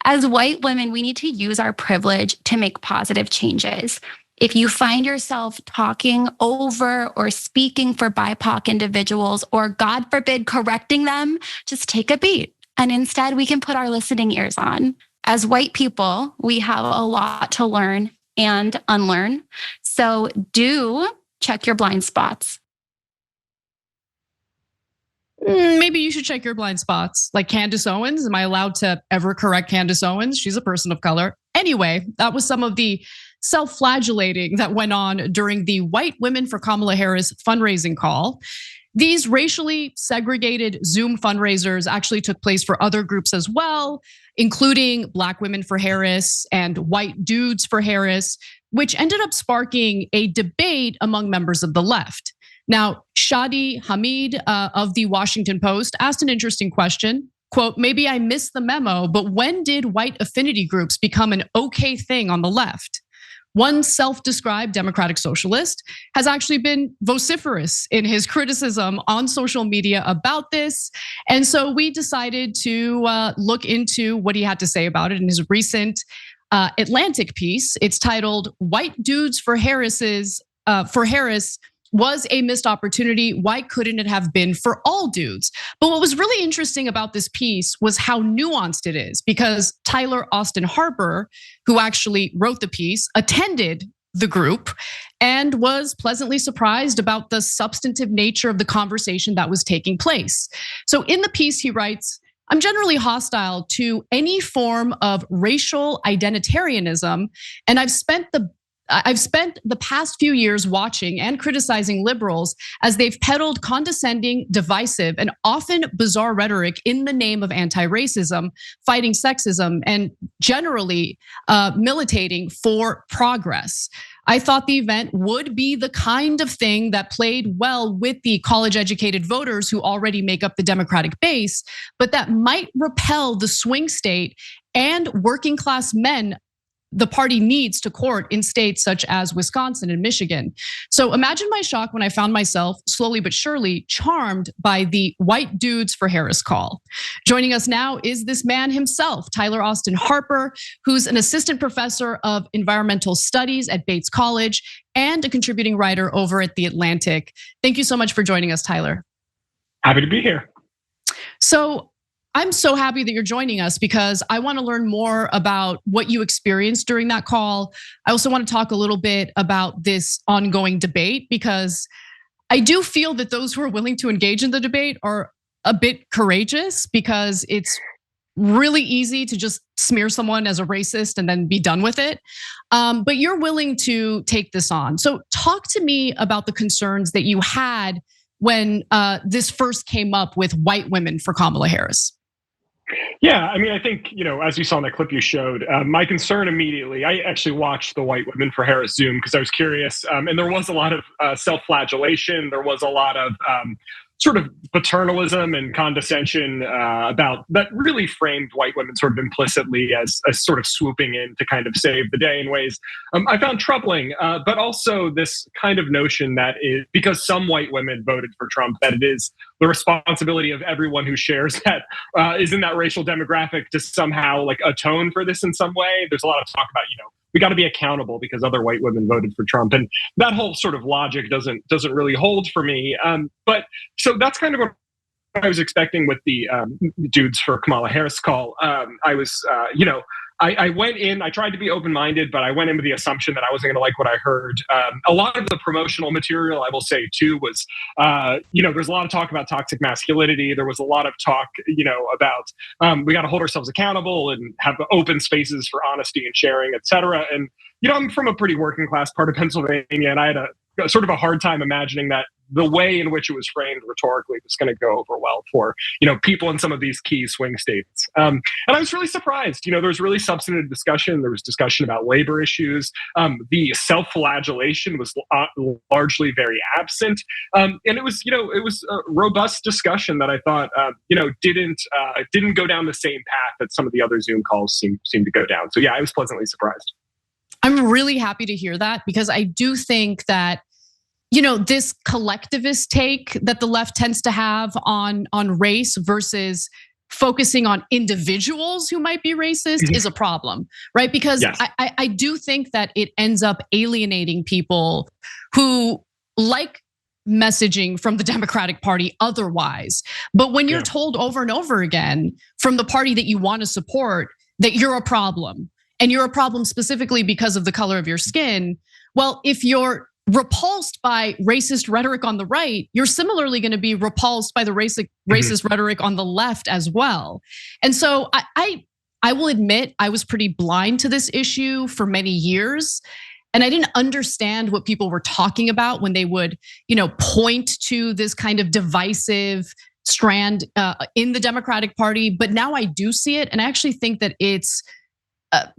As white women, we need to use our privilege to make positive changes. If you find yourself talking over or speaking for BIPOC individuals, or God forbid, correcting them, just take a beat. And instead, we can put our listening ears on. As white people, we have a lot to learn and unlearn. So do check your blind spots. Maybe you should check your blind spots. Like Candace Owens, am I allowed to ever correct Candace Owens? She's a person of color. Anyway, that was some of the self-flagellating that went on during the White Women for Kamala Harris fundraising call. These racially segregated Zoom fundraisers actually took place for other groups as well, including Black Women for Harris and White Dudes for Harris, which ended up sparking a debate among members of the left. Now, Shadi Hamid of the Washington Post asked an interesting question. Quote, maybe I missed the memo, but when did white affinity groups become an okay thing on the left? One self-described democratic socialist has actually been vociferous in his criticism on social media about this. And so we decided to look into what he had to say about it in his recent Atlantic piece. It's titled "White Dudes for Harris was a missed opportunity. Why couldn't it have been for all dudes?" But what was really interesting about this piece was how nuanced it is, because Tyler Austin Harper, who actually wrote the piece, attended the group and was pleasantly surprised about the substantive nature of the conversation that was taking place. So in the piece, he writes, "I'm generally hostile to any form of racial identitarianism, and I've spent the past few years watching and criticizing liberals as they've peddled condescending, divisive, and often bizarre rhetoric in the name of anti-racism, fighting sexism, and generally militating for progress. I thought the event would be the kind of thing that played well with the college-educated voters who already make up the Democratic base, but that might repel the swing state and working class men the party needs to court in states such as Wisconsin and Michigan." So imagine my shock when I found myself slowly but surely charmed by the White Dudes for Harris call. Joining us now is this man himself, Tyler Austin Harper, who's an assistant professor of environmental studies at Bates College and a contributing writer over at The Atlantic. Thank you so much for joining us, Tyler. Happy to be here. So I'm so happy that you're joining us because I want to learn more about what you experienced during that call. I also want to talk a little bit about this ongoing debate, because I do feel that those who are willing to engage in the debate are a bit courageous, because it's really easy to just smear someone as a racist and then be done with it. But you're willing to take this on. So talk to me about the concerns that you had when this first came up with White Women for Kamala Harris. Yeah, I mean, I think, as you saw in that clip you showed, my concern immediately, I actually watched the White Women for Harris Zoom because I was curious. And there was a lot of self-flagellation. There was a lot of sort of paternalism and condescension about that really framed white women sort of implicitly as sort of swooping in to kind of save the day in ways I found troubling. But also this kind of notion that is, because some white women voted for Trump, that it is the responsibility of everyone who shares that is in that racial demographic to somehow like atone for this in some way. There's a lot of talk about, we got to be accountable because other white women voted for Trump, and that whole sort of logic doesn't really hold for me. But so that's kind of what I was expecting with the Dudes for Kamala Harris call. I was, I went in, I tried to be open-minded, but I went in with the assumption that I wasn't going to like what I heard. A lot of the promotional material, I will say too, was, there's a lot of talk about toxic masculinity. There was a lot of talk, about we got to hold ourselves accountable and have open spaces for honesty and sharing, et cetera. And, I'm from a pretty working class part of Pennsylvania, and I had a sort of a hard time imagining that the way in which it was framed rhetorically was going to go over well for, people in some of these key swing states. And I was really surprised. There was really substantive discussion. There was discussion about labor issues. The self-flagellation was largely very absent. And it was a robust discussion that I thought, didn't go down the same path that some of the other Zoom calls seemed to go down. So yeah, I was pleasantly surprised. I'm really happy to hear that, because I do think that, this collectivist take that the left tends to have on race versus focusing on individuals who might be racist is a problem, right? Because I do think that it ends up alienating people who like messaging from the Democratic Party otherwise. But when you're told over and over again from the party that you want to support that you're a problem, and you're a problem specifically because of the color of your skin, well, if you're repulsed by racist rhetoric on the right, you're similarly going to be repulsed by the racist rhetoric on the left as well. And so I will admit I was pretty blind to this issue for many years. And I didn't understand what people were talking about when they would, point to this kind of divisive strand in the Democratic Party. But now I do see it. And I actually think that it's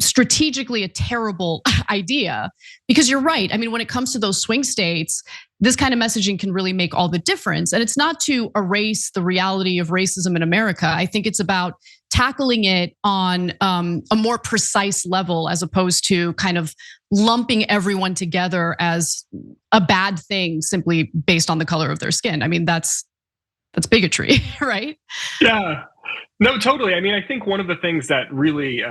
strategically a terrible idea, because you're right. I mean, when it comes to those swing states, this kind of messaging can really make all the difference. And it's not to erase the reality of racism in America. I think it's about tackling it on a more precise level, as opposed to kind of lumping everyone together as a bad thing simply based on the color of their skin. I mean, that's bigotry, right? Yeah. No, totally. I mean, I think one of the things that really,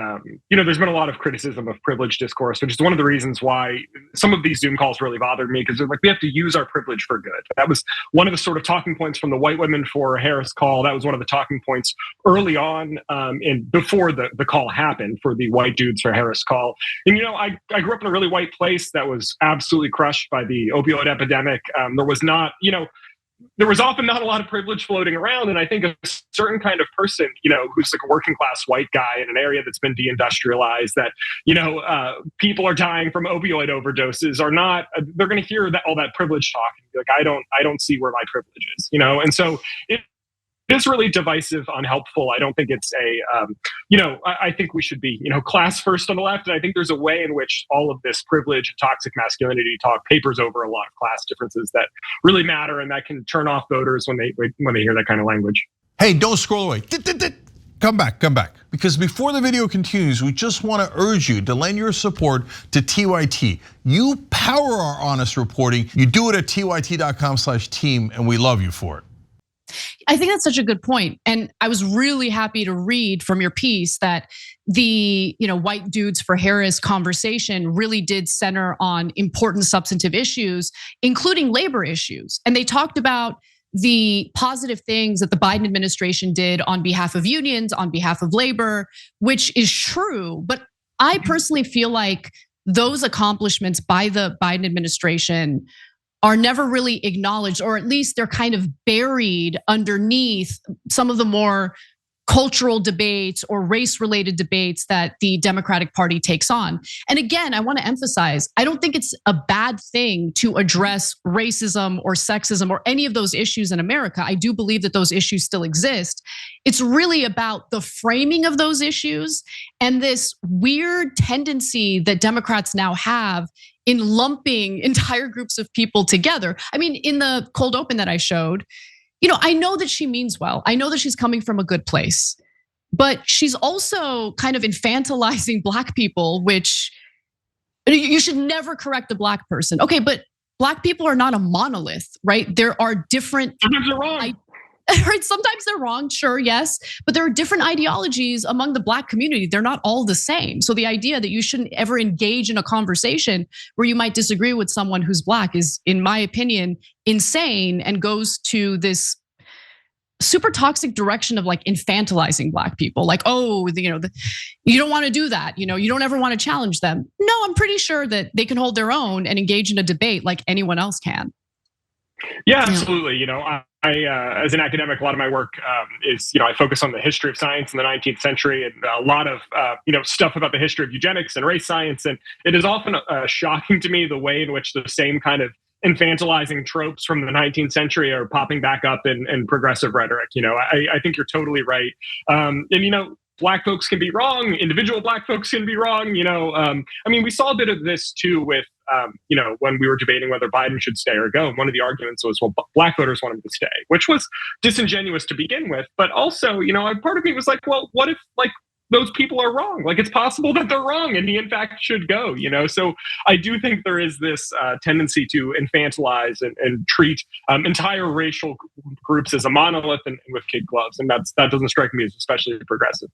there's been a lot of criticism of privilege discourse, which is one of the reasons why some of these Zoom calls really bothered me, because they're like, we have to use our privilege for good. That was one of the sort of talking points from the white women for Harris call. That was one of the talking points early on and before the call happened for the white dudes for Harris call. And, I grew up in a really white place that was absolutely crushed by the opioid epidemic. There was not, there was often not a lot of privilege floating around. And I think a certain kind of person, who's like a working class white guy in an area that's been deindustrialized, that, people are dying from opioid overdoses, are not, they're going to hear all that privilege talk and be like, I don't see where my privilege is, and so it is really divisive, unhelpful. I don't think it's I think we should be, class first on the left. And I think there's a way in which all of this privilege and toxic masculinity talk papers over a lot of class differences that really matter, and that can turn off voters when they hear that kind of language. Hey, don't scroll away. Come back. Because before the video continues, we just want to urge you to lend your support to TYT. You power our honest reporting. You do it at tyt.com/team, and we love you for it. I think that's such a good point. And I was really happy to read from your piece that the white dudes for Harris conversation really did center on important substantive issues, including labor issues. And they talked about the positive things that the Biden administration did on behalf of unions, on behalf of labor, which is true. But I personally feel like those accomplishments by the Biden administration are never really acknowledged, or at least they're kind of buried underneath some of the more cultural debates or race-related debates that the Democratic Party takes on. And again, I want to emphasize, I don't think it's a bad thing to address racism or sexism or any of those issues in America. I do believe that those issues still exist. It's really about the framing of those issues and this weird tendency that Democrats now have in lumping entire groups of people together. I mean, in the cold open that I showed, I know that she means well. I know that she's coming from a good place, but she's also kind of infantilizing Black people, which you should never correct a Black person. Okay, but Black people are not a monolith, right? There are different. Sometimes they're wrong. Right, sometimes they're wrong, sure, yes. But there are different ideologies among the Black community. They're not all the same. So the idea that you shouldn't ever engage in a conversation where you might disagree with someone who's Black is, in my opinion, insane and goes to this super toxic direction of like infantilizing Black people. Like, oh, you don't want to do that. You don't ever want to challenge them. No, I'm pretty sure that they can hold their own and engage in a debate like anyone else can. Yeah, absolutely. I, as an academic, a lot of my work is, I focus on the history of science in the 19th century and a lot of, stuff about the history of eugenics and race science. And it is often shocking to me the way in which the same kind of infantilizing tropes from the 19th century are popping back up in progressive rhetoric. I think you're totally right. Black folks can be wrong. Individual Black folks can be wrong. We saw a bit of this too with, when we were debating whether Biden should stay or go. One of the arguments was, well, Black voters want him to stay, which was disingenuous to begin with. But also, part of me was like, well, what if those people are wrong. Like, it's possible that they're wrong and he in fact should go, So I do think there is this tendency to infantilize and treat entire racial groups as a monolith and with kid gloves. And that doesn't strike me as especially progressive.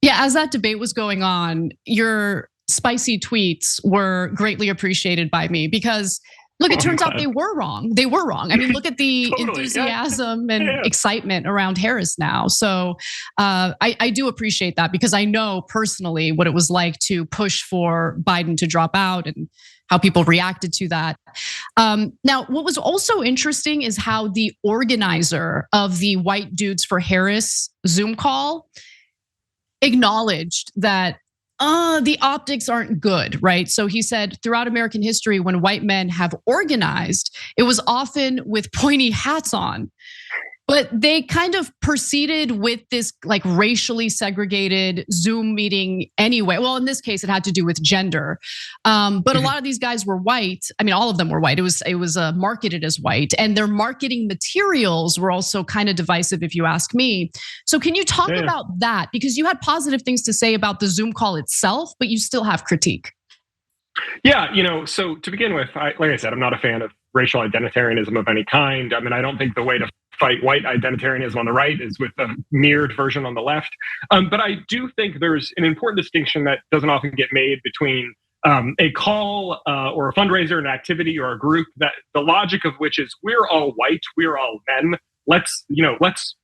Yeah, as that debate was going on, your spicy tweets were greatly appreciated by me because look, it turns out they were wrong. They were wrong. I mean, look at the Totally, enthusiasm and excitement around Harris now. So I do appreciate that because I know personally what it was like to push for Biden to drop out and how people reacted to that. Now, what was also interesting is how the organizer of the White Dudes for Harris Zoom call acknowledged that the optics aren't good, right? So he said throughout American history, when white men have organized, it was often with pointy hats on. But they kind of proceeded with this like racially segregated Zoom meeting anyway. Well, in this case, it had to do with gender. But a lot of these guys were white. I mean, all of them were white. It was marketed as white, and their marketing materials were also kind of divisive, if you ask me. So can you talk about that? Because you had positive things to say about the Zoom call itself, but you still have critique. Yeah, so to begin with, like I said, I'm not a fan of racial identitarianism of any kind. I mean, I don't think the way to fight white identitarianism on the right is with the mirrored version on the left. But I do think there's an important distinction that doesn't often get made between a call or a fundraiser, an activity or a group that the logic of which is we're all white, we're all men. Let's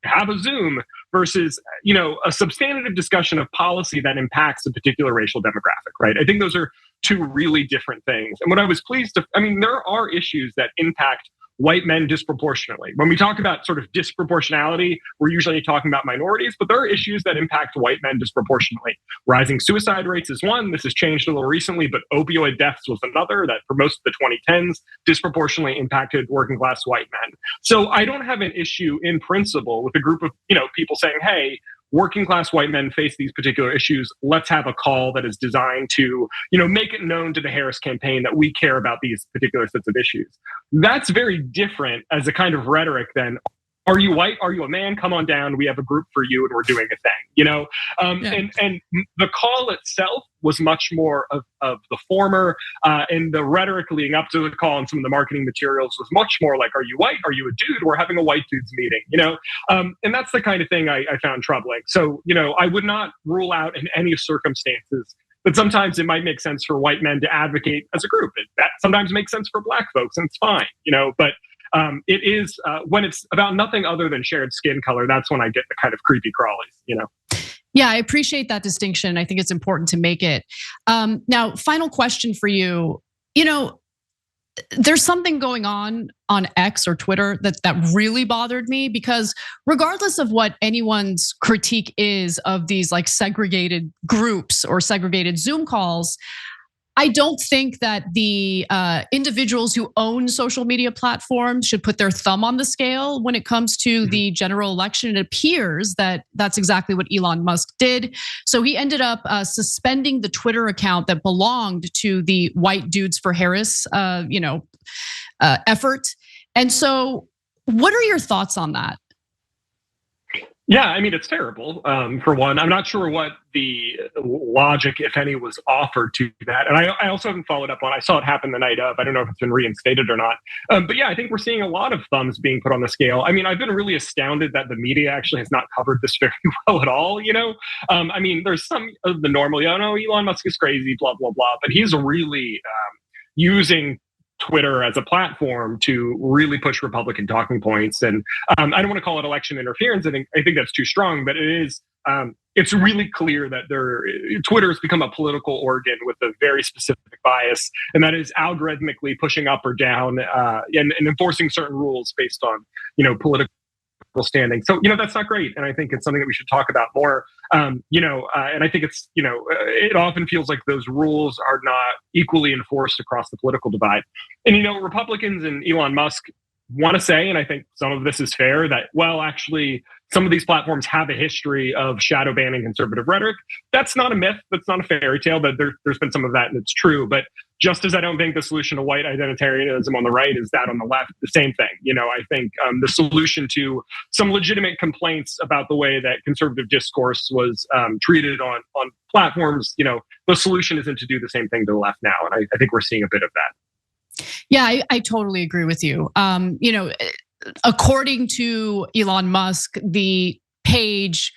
have a Zoom versus, a substantive discussion of policy that impacts a particular racial demographic, right? I think those are two really different things. And what I was pleased to, there are issues that impact white men disproportionately. When we talk about sort of disproportionality, we're usually talking about minorities, but there are issues that impact white men disproportionately. Rising suicide rates is one. This has changed a little recently, but opioid deaths was another that for most of the 2010s disproportionately impacted working class white men. So I don't have an issue in principle with a group of, people saying, hey, working class white men face these particular issues. Let's have a call that is designed to, make it known to the Harris campaign that we care about these particular sets of issues. That's very different as a kind of rhetoric than, are you white? Are you a man? Come on down. We have a group for you and we're doing a thing, And the call itself was much more of the former, and the rhetoric leading up to the call and some of the marketing materials was much more like, are you white? Are you a dude? We're having a white dudes meeting, and that's the kind of thing I found troubling. So, I would not rule out in any circumstances that sometimes it might make sense for white men to advocate as a group. That sometimes makes sense for black folks, and it's fine, but it is when it's about nothing other than shared skin color, that's when I get the kind of creepy crawlies, Yeah, I appreciate that distinction. I think it's important to make it. Now, final question for you. There's something going on X or Twitter that really bothered me because regardless of what anyone's critique is of these like segregated groups or segregated Zoom calls, I don't think that the individuals who own social media platforms should put their thumb on the scale when it comes to the general election. It appears that that's exactly what Elon Musk did. So he ended up suspending the Twitter account that belonged to the White Dudes for Harris, effort. And so, what are your thoughts on that? Yeah, it's terrible. For one, I'm not sure what the logic, if any, was offered to that. And I also haven't followed up on, I saw it happen the night of. I don't know if it's been reinstated or not. But yeah, I think we're seeing a lot of thumbs being put on the scale. I've been really astounded that the media actually has not covered this very well at all. There's some of the normal, Elon Musk is crazy, blah, blah, blah. But he's really using Twitter as a platform to really push Republican talking points. And I don't want to call it election interference. I think that's too strong, but it is. It's really clear that Twitter has become a political organ with a very specific bias, and that is algorithmically pushing up or down and enforcing certain rules based on political standing. So that's not great, and I think it's something that we should talk about more. And I think it's it often feels like those rules are not equally enforced across the political divide. And Republicans and Elon Musk want to say, and I think some of this is fair, that actually some of these platforms have a history of shadow banning conservative rhetoric. That's not a myth. That's not a fairy tale. But there's been some of that, and it's true. But just as I don't think the solution to white identitarianism on the right is that on the left, the same thing. I think the solution to some legitimate complaints about the way that conservative discourse was treated on platforms, the solution isn't to do the same thing to the left now. And I think we're seeing a bit of that. Yeah, I totally agree with you. According to Elon Musk, the page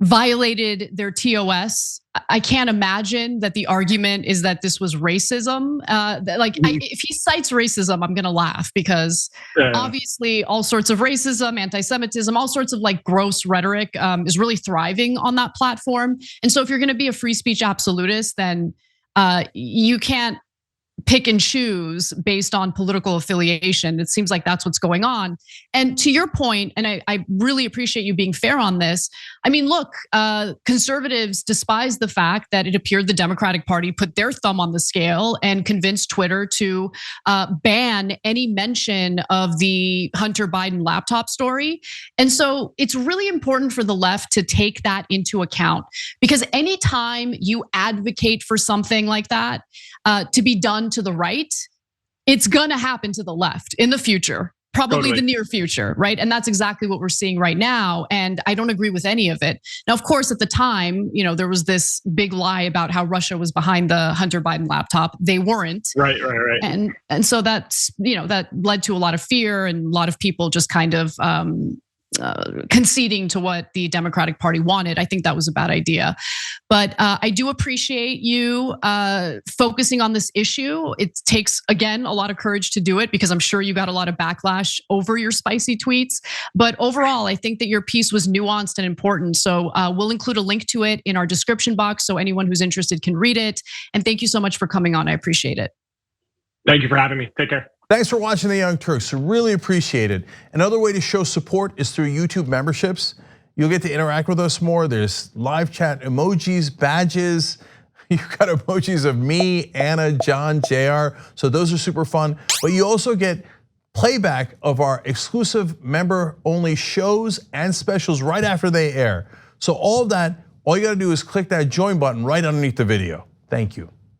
violated their TOS. I can't imagine that the argument is that this was racism. If he cites racism, I'm gonna laugh because obviously all sorts of racism, anti-Semitism, all sorts of gross rhetoric is really thriving on that platform. And so if you're gonna be a free speech absolutist, then you can't pick and choose based on political affiliation. It seems like that's what's going on. And to your point, and I really appreciate you being fair on this. I mean, look, conservatives despise the fact that it appeared the Democratic Party put their thumb on the scale and convinced Twitter to ban any mention of the Hunter Biden laptop story. And so it's really important for the left to take that into account, because anytime you advocate for something like that to be done to the right, it's gonna happen to the left in the future, probably the near future, right? And that's exactly what we're seeing right now. And I don't agree with any of it. Now, of course, at the time, there was this big lie about how Russia was behind the Hunter Biden laptop. They weren't. Right. And so that's, that led to a lot of fear and a lot of people just kind of conceding to what the Democratic Party wanted. I think that was a bad idea. But I do appreciate you focusing on this issue. It takes, again, a lot of courage to do it because I'm sure you got a lot of backlash over your spicy tweets. But overall, I think that your piece was nuanced and important. So we'll include a link to it in our description box so anyone who's interested can read it. And thank you so much for coming on. I appreciate it. Thank you for having me. Take care. Thanks for watching The Young Turks, really appreciate it. Another way to show support is through YouTube memberships. You'll get to interact with us more. There's live chat emojis, badges. You've got emojis of me, Anna, John, JR. So those are super fun. But you also get playback of our exclusive member-only shows and specials right after they air. So all of that, all you gotta do is click that join button right underneath the video. Thank you.